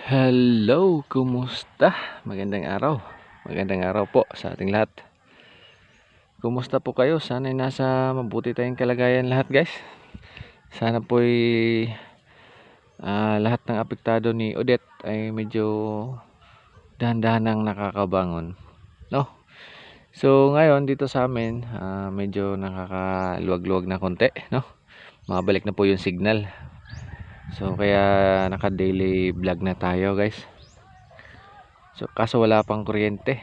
Hello, kumusta? Magandang araw. Magandang araw po sa ating lahat. Kumusta po kayo? Sana ay nasa mabuti tayong kalagayan lahat, guys. Sana po'y lahat ng apektado ni Odette ay medyo dahan-dahan nang nakakabangon, no? So, ngayon dito sa amin, medyo nakakaluwag-luwag na konti, no? Mabalik na po yung signal. So, kaya naka-daily vlog na tayo, guys. So, kaso wala pang kuryente,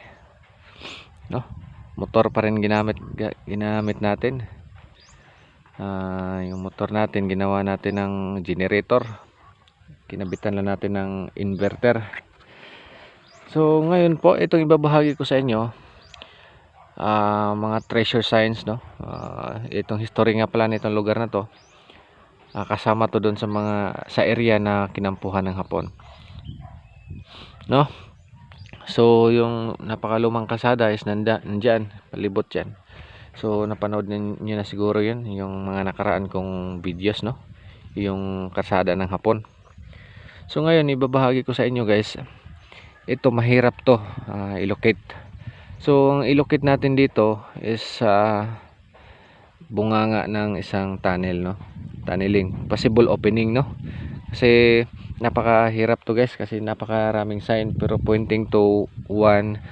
no? Motor pa rin ginamit natin. Yung motor natin ginawa natin ng generator, kinabitan lang natin ng inverter. So ngayon po, itong ibabahagi ko sa inyo, mga treasure signs, no? Itong history nga pala nitong lugar na to, kasama to doon sa area na kinampuhan ng Hapon, no? So yung napakalumang kalsada is nandyan, palibot yan. So napanood niyo na siguro yun, yung mga nakaraan kong videos, no? Yung kalsada ng Hapon. So ngayon ibabahagi ko sa inyo, guys. Ito mahirap to i-locate. So ang i-locate natin dito is bunganga ng isang tunnel, no? Tunneling, possible opening, no? Kasi napakahirap to, guys, kasi napakaraming sign pero pointing to one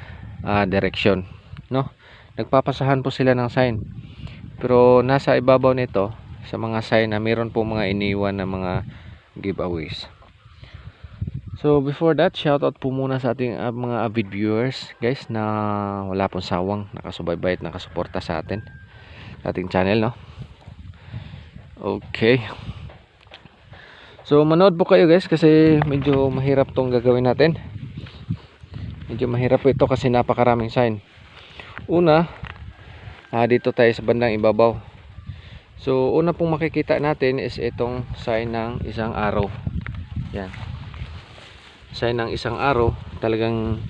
direction, no? Nagpapasahan po sila ng sign, pero nasa ibabaw nito sa mga sign na meron po mga iniwan na mga giveaways. So before that, shoutout po muna sa ating mga avid viewers, guys, na wala pong sawang nakasubaybay at nakasuporta sa atin, sa ating channel, no? Okay. So manood po kayo, guys, kasi medyo mahirap tong gagawin natin. Medyo mahirap po ito kasi napakaraming sign. Una, dito tayo sa bandang ibabaw. So una pong makikita natin is itong sign ng isang arrow. Yan. Sign ng isang arrow, talagang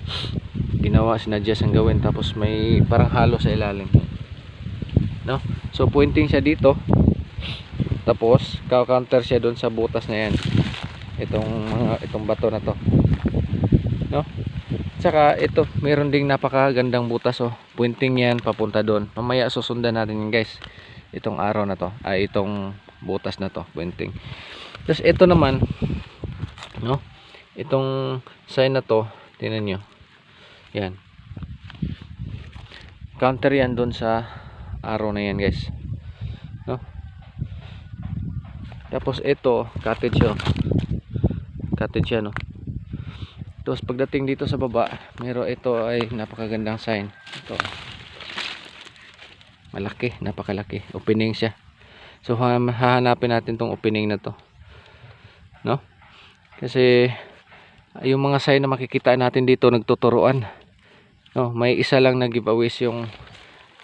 ginawa, sinadya siyang gawin, tapos may parang halo sa ilalim, no? So pointing siya dito, tapos counter siya doon sa butas na yan, itong bato na to, no? Tsaka ito, meron ding napakagandang butas, oh. Pointing yan papunta doon. Mamaya susundan natin yan, guys, itong arrow na to, itong butas na to, pointing. Tapos ito naman, no, itong sign na to, tingnan nyo, yan, counter yan doon sa arrow na yan, guys, no? Tapos ito, cottage, oh. Cottage yan, no? Tapos pagdating dito sa baba, ito ay napakagandang sign. Ito, malaki, napakalaki, opening siya. So hahanapin natin tong opening na to, no? Kasi yung mga sign na makikita natin dito nagtuturuan, no? May isa lang na giveaways yung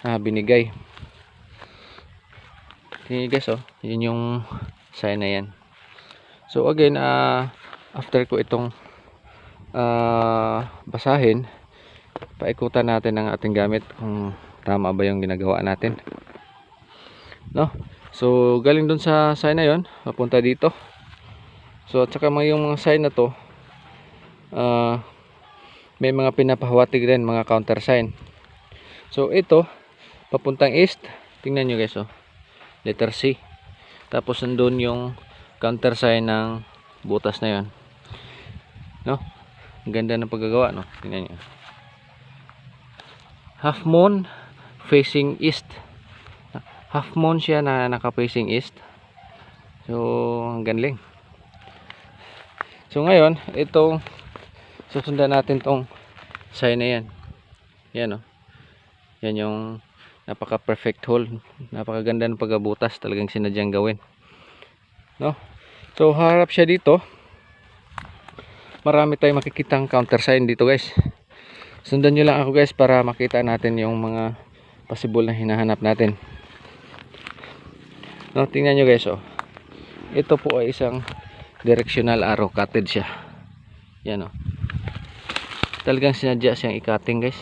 binigay. Okay, guys, oh, yun yung sign na yan. So again, after ko itong basahin, paikutan natin ang ating gamit kung tama ba yung ginagawa natin, no? So galing dun sa sign na yon, papunta dito. So at saka yung mga sign na to, may mga pinapahawatig rin, mga counter sign. So ito papuntang east, tingnan nyo, guys, oh, letter C. Tapos nandun yung counter sign ng butas na yon, no? Ang ganda ng paggagawa, no? Tingnan nyo, half moon facing east. Half moon siya na naka facing east. So ang galing. So ngayon, itong susundan natin tong sign na yan. Yan, oh. Yan yung napaka perfect hole, napakaganda ng paggabutas, talagang sinadyang gawin, no? So harap siya dito, marami tayong makikitang counter sign dito, guys. Sundan nyo lang ako, guys, para makita natin yung mga possible na hinahanap natin, no? Tingnan nyo, guys, oh. Ito po ay isang directional arrow, cutted siya. Yan, oh. Talagang sinadya siyang i-cutting, guys.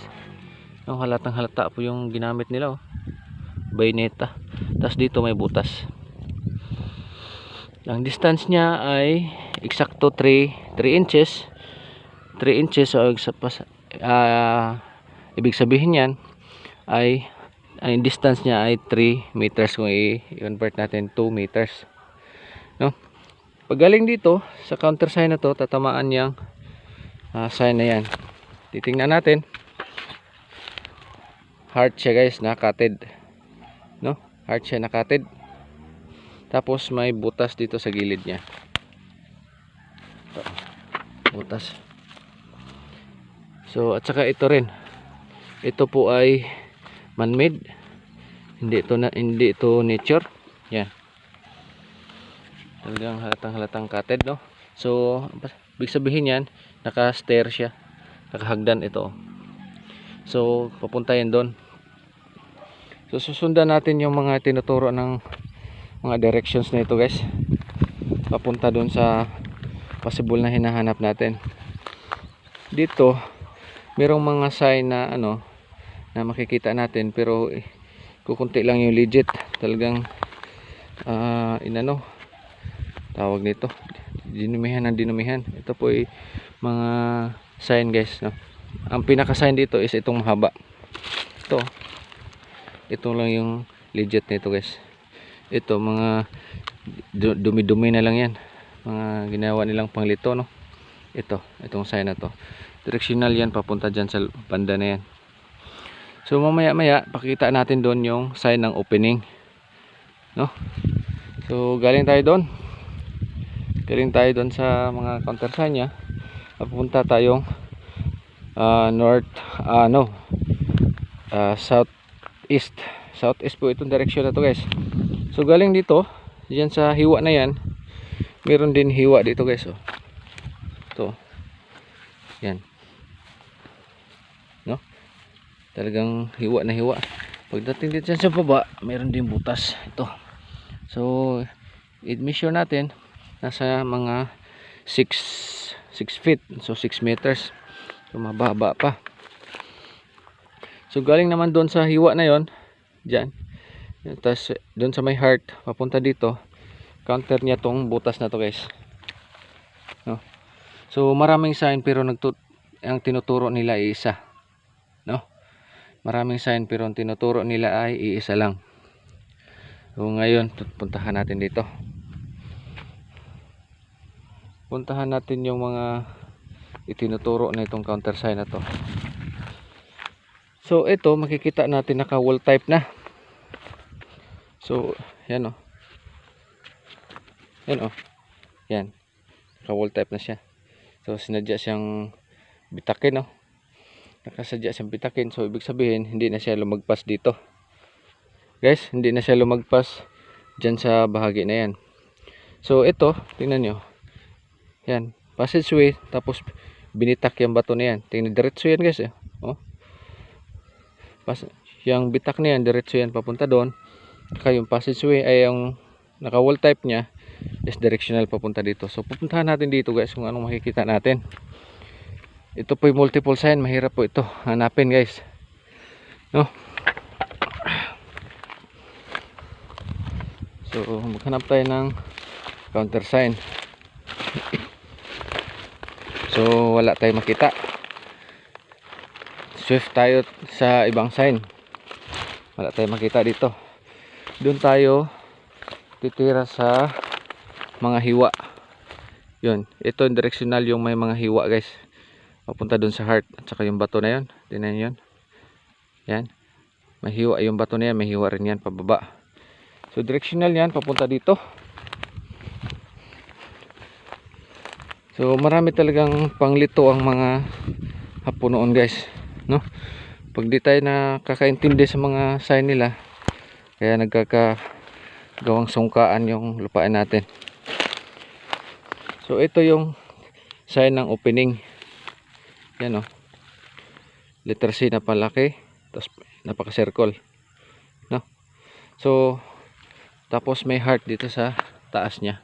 No, halatang halata po yung ginamit nila, oh. Bayoneta. Tapos dito may butas. Ang distance niya ay eksakto 3 inches 3 inches. So ibig sabihin yan ay ang distance niya ay 3 meters kung i-convert natin 2 meters, no? Pag galing dito sa counter sign na to, tatamaan yang sign na yan. Titingnan natin, heart siya guys, nakatid, no? Heart siya nakatid. Tapos may butas dito sa gilid niya. Butas. So at saka ito rin, ito po ay man-made, hindi ito nature. Yan, talagang halatang cutted, no? So ibig sabihin yan, naka-stair siya, nakahagdan ito. So papunta yan doon. So susundan natin yung mga tinuturo ng mga directions na ito guys, papunta doon sa possible na hinahanap natin. Dito merong mga sign na na makikita natin, pero kukunti lang yung legit. Talagang tawag nito, dinumihan ng dinumihan. Ito po ay mga sign guys, no? Ang pinaka sign dito is itong mahaba. Ito lang yung legit nito guys. Ito mga dumi-dumi na lang yan, mga ginawa nilang panglito, no? Itong sign na to, directional yan, papunta dyan sa banda na yan. So mamaya pakita natin doon yung sign ng opening, no? So galing tayo doon sa mga counter sign nya, papunta tayong southeast po itong direction na to guys. So galing dito, diyan sa hiwa na yan, meron din hiwa dito guys, yan, no? Talagang hiwa na hiwa. Pagdating dito sa baba, meron din butas ito. So i-measure natin, nasa mga 6 feet, so 6 meters. So mababa pa. So galing naman doon sa hiwa na yon, diyan, tapos doon sa may heart, papunta dito, counter niya tong butas na to guys, no? So maraming sign, pero ang tinuturo nila ay isa, no? Maraming sign, pero ang tinuturo nila ay iisa lang. So ngayon puntahan natin dito, puntahan natin yung mga itinuturo na itong counter sign na to. So ito makikita natin naka wall type na. So yan yan, naka wall type na siya. So sinadya siyang bitakin, no? Nakasadya siyang bitakin. So ibig sabihin hindi na siya lumagpas dito guys, hindi na siya lumagpas dyan sa bahagi na yan. So ito, tingnan nyo, yan, passageway, tapos binitak yung bato na yan. Tingnan, diretso yan guys, yung bitak na yan, diretso yan papunta doon. Saka yung passageway ay yung naka wall type nya is directional papunta dito. So pupuntahan natin dito guys kung anong makikita natin. Ito po yung multiple sign, mahirap po ito hanapin guys, no? So maghanap tayo ng counter sign. So wala tayong makita, swift tayo sa ibang sign, wala tayong makita dito. Doon tayo titira sa mga hiwa. Yun, ito yung directional, yung may mga hiwa guys, papunta doon sa heart. At saka yung bato na yun, tingnan yun, yan, may hiwa yung bato na yan, may hiwa rin yan pababa. So directional yan, papunta dito. So marami talagang panglito ang mga Hapon noon guys, no? Pag di tayo nakakaintindi sa mga sign nila, kaya nagkakagawang sungkaan yung lupain natin. So ito yung sign ng opening. Yan, letter C na palaki, tapos napaka-circle, no? So tapos may heart dito sa taas niya.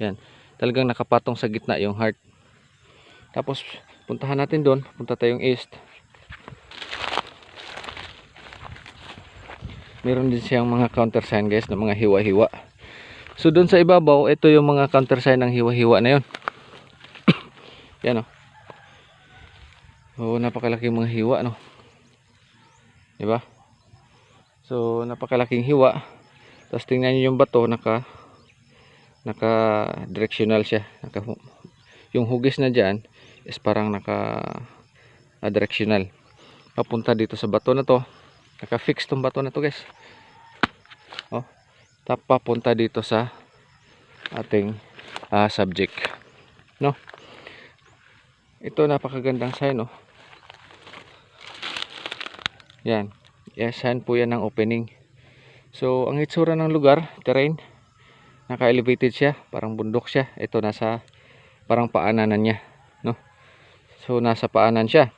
Yan, talagang nakapatong sa gitna yung heart. Tapos puntahan natin doon, punta tayong east. Meron din siyang mga counter sign guys, na mga hiwa-hiwa. So doon sa ibabaw, ito yung mga counter sign ng hiwa-hiwa na yun. Yan, So napakalaking mga hiwa, no? Diba? So napakalaking hiwa. Tapos tingnan nyo yung bato, naka directional siya. Yung hugis na dyan is parang naka directional papunta dito sa bato na to. Naka fix tong bato na to, guys. Oh, papunta dito sa ating subject, no? Ito napakagandang sign, no? Yan. Yes, sign po yan ng opening. So ang itsura ng lugar, terrain, naka-elevated siya, parang bundok siya. Ito nasa parang paanan niya, no? So nasa paanan siya.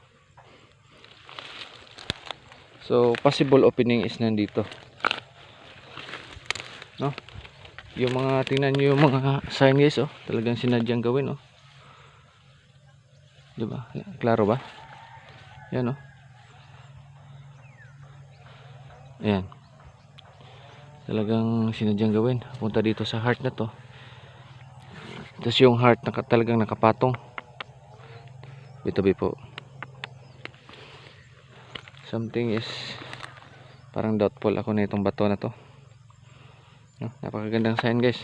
So possible opening is nandito, no? Yung mga, tingnan nyo yung mga sign, guys, oh. Talagang sinadyang gawin, oh. Diba? Klaro ba? Yan, oh. Ayan. Talagang sinadyang gawin. Punta dito sa heart na to. Tapos yung heart talagang nakapatong. Bitabi po. Something is parang doubtful ako na itong bato na to. No? Napakagandang sign, guys.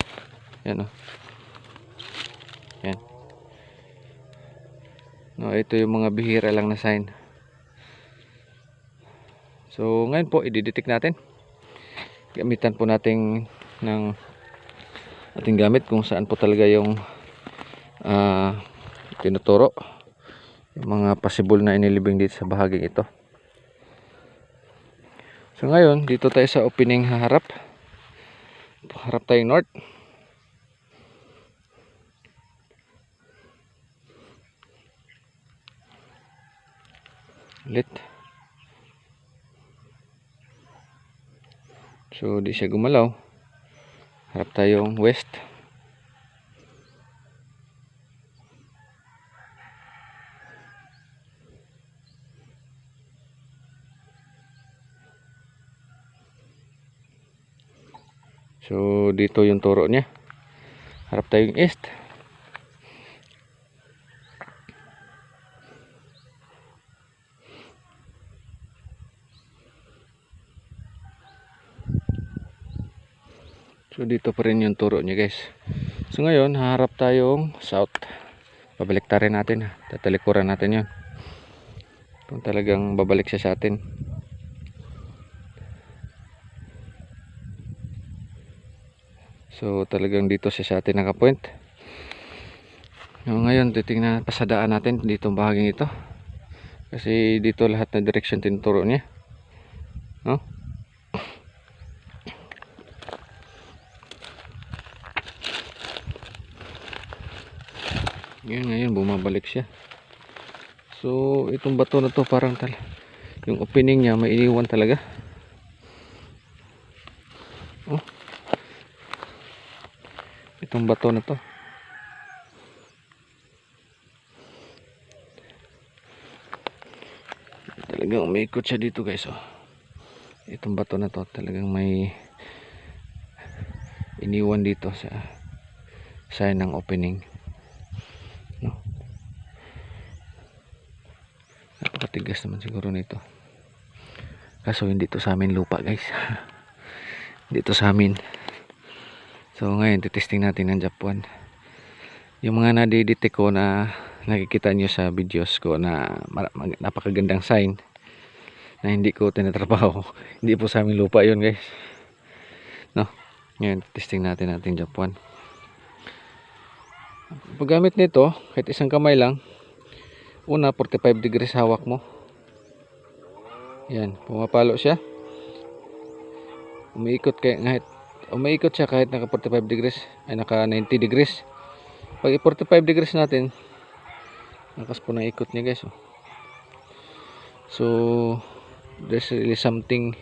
Yan, oh. Yan. No, ito yung mga bihira lang na sign. So ngayon po i-detect natin. Gamitan po natin ng ating gamit kung saan po talaga yung tinuturo, yung mga possible na inilibing dito sa bahaging ito. So ngayon dito tayo sa opening harap tayong north. Ulit. So di siya gumalaw. Harap tayong west. So dito yung turo niya. Harap tayong east. So dito pa rin yung turo niya, guys. So ngayon haharap tayong south. Babalik rin natin, tatalikuran natin yun kung talagang babalik siya sa atin. So talagang dito siya sa atin nakapoint. So, ngayon titingnan, pasadaan natin dito ang bahaging ito, kasi dito lahat na direction tinuturo niya, no? Ngayon bumabalik siya. So itong bato na to parang yung opening niya may iniwan talaga. Oh, itong bato na to talagang umiikot siya dito, guys, oh. Itong bato na to talagang may iniwan dito sa sign ng opening, no? Napakatigas naman siguro nito, kaso hindi to sa amin lupa, guys. Dito sa amin. So ngayon titesting natin ang Japan. Yung mga nadidetect ko na nakikita nyo sa videos ko na napakagandang sign na hindi ko tinatrabaho, hindi po sa amin lupa yun, guys, no? Ngayon testing natin Japan. Paggamit nito kahit isang kamay lang, una 45 degrees hawak mo. Yan, pumapalo siya, umiikot siya kahit naka 45 degrees ay naka 90 degrees. Pag 45 degrees natin, lakas po ng ikot niya, guys, oh. So there's really something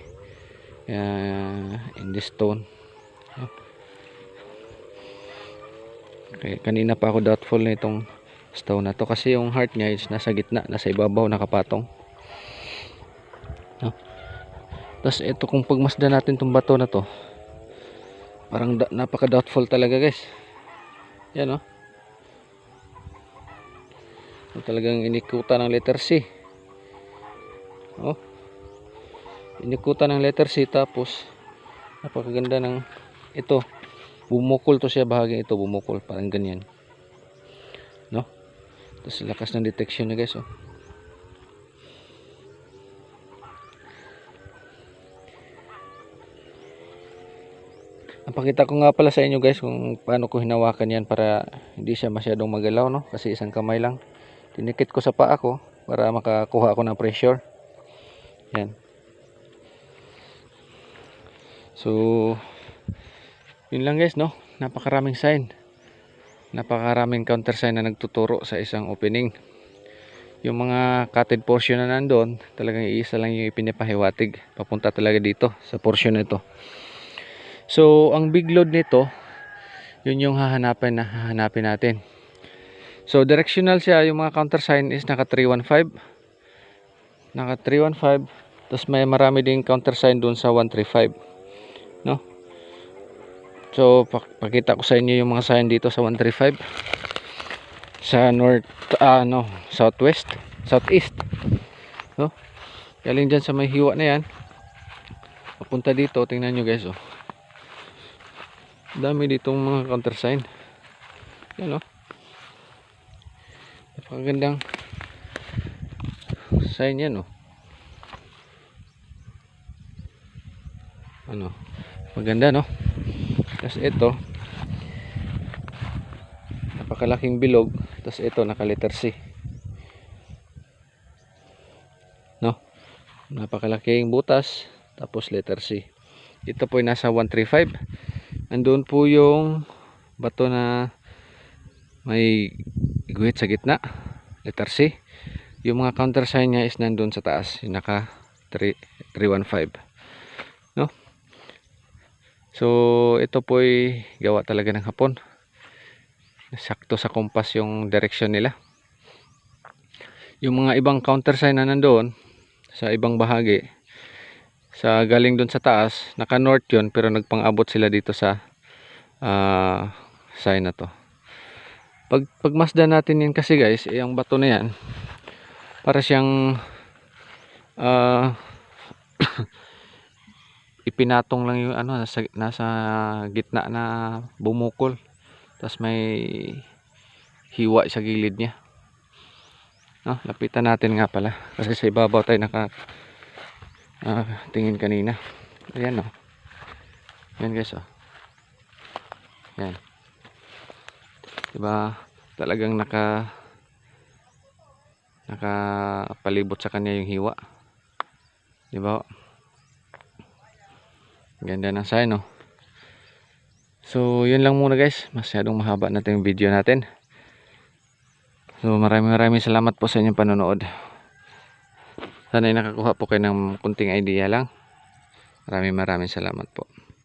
in this stone. Okay, kanina pa ako doubtful na itong stone na to kasi yung heart niya is nasa gitna, nasa ibabaw, nakapatong, no? Tapos ito, kung pagmasdan natin itong bato na to, parang napaka doubtful talaga, guys. Yan, no? So, talagang inikutan ng letter C. inikutan ng letter C, tapos napakaganda ng ito. Bumukol to siya, bahagi ito bumukol, parang ganyan, no? Tapos lakas ng detection niya guys, oh. Ang pakita ko nga pala sa inyo guys kung paano ko hinawakan yan para hindi siya masyadong magalaw, no? Kasi isang kamay lang. Tinikit ko sa paa ko para makakuha ako ng pressure. Yan. So yun lang guys, no? Napakaraming sign, napakaraming counter sign na nagtuturo sa isang opening. Yung mga cutted portion na nandoon, talagang iisa lang yung ipinapahiwatig papunta talaga dito sa portion nito. So ang big load nito, yun yung hahanapin natin. So directional siya, yung mga counter sign is naka 315, tapos may marami ding counter sign dun sa 135, no? So pakita ko sa inyo yung mga sign dito sa 135, sa north, southwest, southeast, no? Galing dyan sa may hiwa na yan papunta dito. Tingnan nyo guys, oh, dami ditong mga counter sign. Yan, oh, napakagandang sign yan, oh. Ano, maganda, no? Tapos ito, napakalaking bilog. Tapos ito, naka letter C, no? Napakalaking butas, tapos letter C. Ito po ay nasa 135. Andun po yung bato na may guhit sa gitna, letter C. Yung mga counter sign niya is nandun sa taas, yung naka 315, no? So ito po ay gawa talaga ng Hapon. Sakto sa compass yung direction nila. Yung mga ibang counter sign na nandoon sa ibang bahagi, sa galing doon sa taas, naka north yun, pero nagpang-abot sila dito sa sign na to. Pagmasdan natin yan kasi guys, yung bato na yan para siyang ipinatong lang yung ano, nasa gitna na bumukol, tapos may hiwa sa gilid niya, no? Lapitan natin nga pala kasi sa ibabaw tayo naka tingin kanina. Ayan, oh. Yan guys, oh. Yan, diba talagang nakapalibot sa kanya yung hiwa, diba? Ganda ng sign, no? So yun lang muna guys, masyadong mahaba natin yung video natin. So maraming salamat po sa inyong panonood. Sana ay nakakuha po kayo ng kunting idea lang. Maraming salamat po.